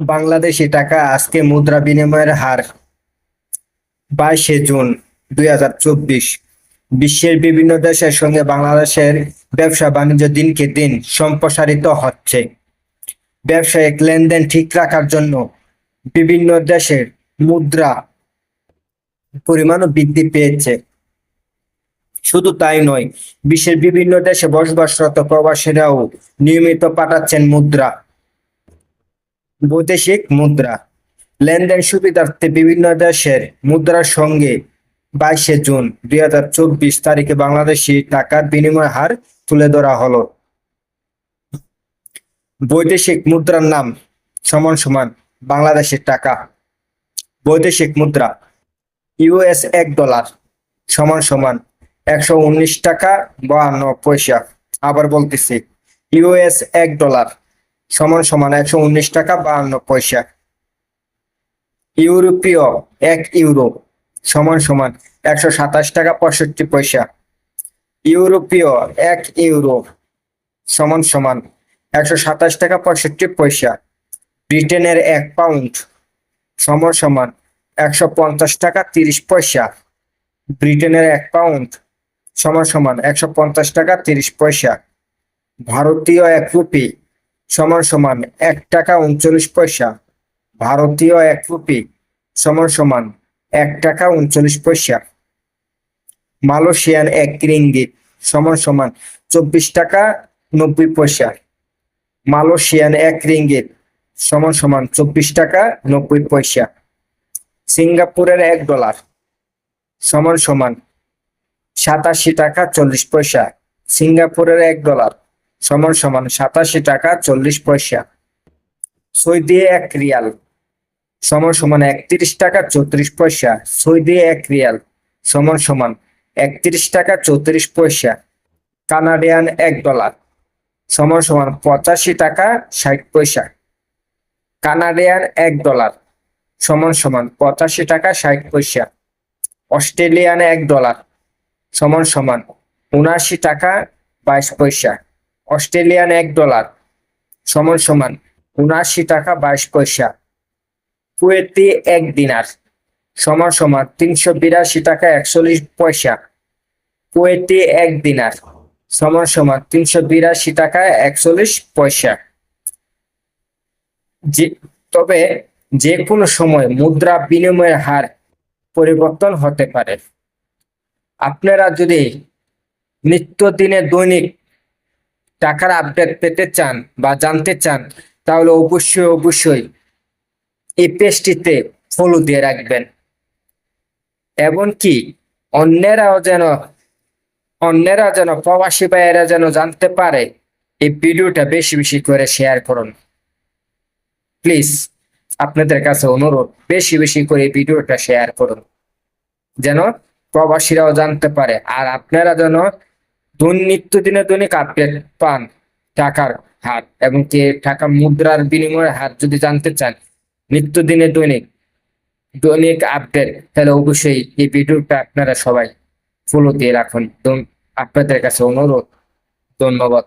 বাংলাদেশি টাকা আজকে মুদ্রা বিনিময়ের হার 22শে জুন 2024। বিশ্বের বিভিন্ন দেশের সঙ্গে বাংলাদেশের ব্যবসা বাণিজ্য দিনকে দিন সম্প্রসারিত হচ্ছে। ব্যবসায়িক লেনদেন ঠিক রাখার জন্য বিভিন্ন দেশের মুদ্রা পরিমাণও বৃদ্ধি পেয়েছে। শুধু তাই নয়, বিশ্বের বিভিন্ন দেশে বসবাসরত প্রবাসীরাও নিয়মিত পাঠাচ্ছেন মুদ্রা। বৈদেশিক মুদ্রা লেনদেন সুবিধার্থে বিভিন্ন দেশের মুদ্রার সঙ্গে 22শে জুন 2024 তারিখে বাংলাদেশি টাকার বিনিময় হার তুলে ধরা হলো। বৈদেশিক মুদ্রার নাম সমান সমান বাংলাদেশের টাকা। বৈদেশিক মুদ্রা ইউএস $1 সমান সমান 119 টাকা 52 পয়সা। আবার বলতেছি, ইউএস $1 সমান সমান 119 টাকা 52 পয়সা। ইউরোপীয় €1 সমান সমান 127 টাকা 65 পয়সা। ইউরোপীয় €1 সমান সমান 127 টাকা 65 পয়সা। ব্রিটেনের £1 সমান সমান 150 টাকা 30 পয়সা। ব্রিটেনের £1 সমান সমান 150 টাকা 30 পয়সা। ভারতীয় ₹1 সমান সমান 1 টাকা 39 পয়সা। ভারতীয় ₹1 সমান সমান 1 টাকা 39 পয়সা। মালয়েশিয়ান রিঙ্গিত সমান সমান 24 টাকা 90 পয়সা। মালয়েশিয়ান রিঙ্গিত সমান সমান 24 টাকা 90 পয়সা। সিঙ্গাপুরের $1 সমান সমান 87 টাকা 40 পয়সা। সিঙ্গাপুরের $1 সমান সমান 87 টাকা 40 পয়সা। সৌদি রিয়াল সমান সমান 31 টাকা 34 পয়সা। সৌদি রিয়াল সমান সমান 31 টাকা 34 পয়সা। কানাডিয়ান $1 সমান সমান 85 টাকা 60 পয়সা। কানাডিয়ান $1 সমান সমান 85 টাকা 60 পয়সা। অস্ট্রেলিয়ান $1 সমান সমান 79 টাকা 22 পয়সা। অস্ট্রেলিয়ান $1 সমান সমান 79 টাকা 22 পয়সা। কুয়েতি দিনার সমান সমান 382 টাকা 41 পয়সা। কুয়েতি দিনার সমান সমান 382 টাকা 41 পয়সা। তবে যে কোনো সময় মুদ্রা বিনিময়ের হার পরিবর্তন হতে পারে। আপনারা যদি নিত্যদিনে দৈনিক টাকার আপডেট পেতে চান বা জানতে চান, তাহলে অবশ্যই এই পেজটিতে ফলো দিয়ে রাখবেন। এমনকি অন্যেরা যেন প্রবাসী ভাইয়েরা যেন জানতে পারে, এই ভিডিওটা বেশি বেশি করে শেয়ার করুন। প্লিজ আপনাদের কাছে অনুরোধ, বেশি বেশি করে এই ভিডিওটা শেয়ার করুন, যেন প্রবাসীরাও জানতে পারে। আর আপনারা যেন নিত্যদিনে দৈনিক আপডেট পান টাকার হার, এবং কি টাকা মুদ্রার বিনিময়ের হার যদি জানতে চান নিত্যদিনে দৈনিক আপডেট, তাহলে অবশ্যই এই ভিডিওটা আপনারা সবাই ফলো দিয়ে রাখুন। আপনাদের কাছে অনুরোধ। ধন্যবাদ।